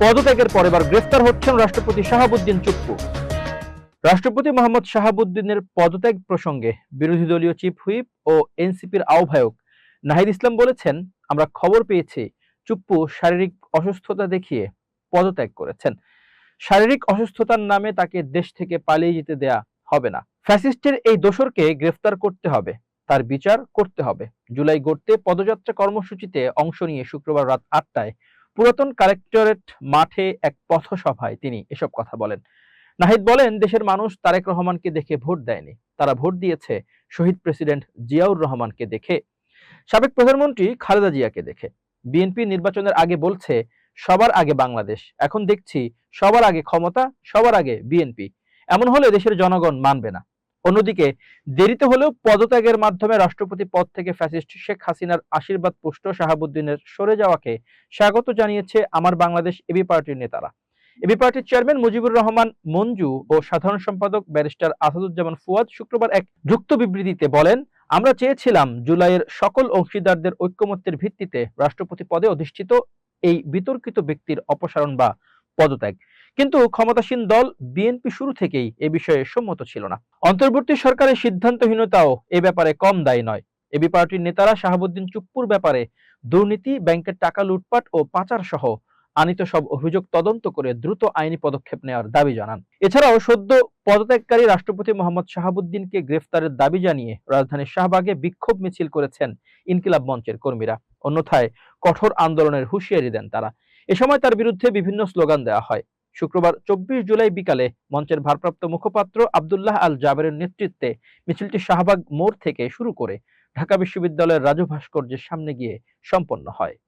পদত্যাগের পর এবার গ্রেফতার হচ্ছেন রাষ্ট্রপতি শাহাবুদ্দিন চুপ্পু। রাষ্ট্রপতি মোহাম্মদ শাহাবুদ্দিনের পদত্যাগ প্রসঙ্গে বিরোধী দলীয় চিফ হুইপ ও এনসিপির আহ্বায়ক নাহিদ ইসলাম বলেছেন, আমরা খবর পেয়েছি চুপ্পু শারীরিক অসুস্থতা দেখিয়ে পদত্যাগ করেছেন। শারীরিক অসুস্থতার নামে তাকে দেশ থেকে পালিয়ে যেতে দেয়া হবে না। ফ্যাসিস্টের এই দোসরকে গ্রেফতার করতে হবে, তার বিচার করতে হবে। জুলাই গড়তে পদযাত্রা কর্মসূচিতে অংশ নিয়ে শুক্রবার রাত ৮টায় পুরাতন কালেক্টরেট মাঠে এক পথসভায় তিনি এসব কথা বলেন। নাহিদ বলেন, দেশের মানুষ তারেক রহমানকে দেখে ভোট দেয়নি, তারা ভোট দিয়েছে শহীদ প্রেসিডেন্ট জিয়াউর রহমানকে দেখে, সাবেক প্রধানমন্ত্রী খালেদা জিয়াকে দেখে। বিএনপি নির্বাচনের আগে বলছে সবার আগে বাংলাদেশ, এখন দেখছি সবার আগে ক্ষমতা, সবার আগে বিএনপি। এমন হলে দেশের জনগণ মানবে না। অন্যদিকে দেরিতে হলেও পদত্যাগের মাধ্যমে রাষ্ট্রপতি পদ থেকে ফ্যাসিস্ট শেখ হাসিনার আশীর্বাদ পুষ্ট শাহাবুদ্দিনের সরে যাওয়াকে স্বাগত জানিয়েছে আমার বাংলাদেশ এবি পার্টির নেতারা। এবি পার্টির চেয়ারম্যান মুজিবুর রহমান মঞ্জু ও সাধারণ সম্পাদক ব্যারিস্টার আসাদুজ্জামান ফুয়াদ শুক্রবার এক যুক্ত বিবৃতিতে বলেন, আমরা চেয়েছিলাম জুলাইয়ের সকল অংশীদারদের ঐক্যমত্যের ভিত্তিতে রাষ্ট্রপতি পদে অধিষ্ঠিত এই বিতর্কিত ব্যক্তির অপসারণ বা পদত্যাগ, কিন্তু ক্ষমতাসীন দল বিএনপি শুরু থেকেই এ বিষয়ে সম্মত ছিল না। অন্তর্বর্তী সরকারের সিদ্ধান্তহীনতাও এ ব্যাপারে কম দায়ী নয়। এবি পার্টির নেতারা শাহাবুদ্দিন চুপ্পুর ব্যাপারে দুর্নীতি, ব্যাংকের টাকা লুটপাট ও পাচার সহ আনিত সব অভিযোগ তদন্ত করে দ্রুত আইনি পদক্ষেপ নেওয়ার দাবি জানান। এছাড়াও সদ্য পদত্যাগকারী রাষ্ট্রপতি মোহাম্মদ শাহাবুদ্দিনকে গ্রেফতারের দাবি জানিয়ে রাজধানীর শাহবাগে বিক্ষোভ মিছিল করেছেন ইনকিলাব মঞ্চের কর্মীরা। অন্যথায় কঠোর আন্দোলনের হুঁশিয়ারি দেন তারা। এ সময় তার বিরুদ্ধে বিভিন্ন স্লোগান দেওয়া হয়। শুক্রবার ২৪ জুলাই বিকালে মঞ্চের ভারপ্রাপ্ত মুখপাত্র আব্দুল্লাহ আল জাবেরের নেতৃত্বে মিছিলটি শাহবাগ মোড় থেকে শুরু করে ঢাকা বিশ্ববিদ্যালয়ের রাজু ভাস্কর্যের সামনে গিয়ে সম্পন্ন হয়।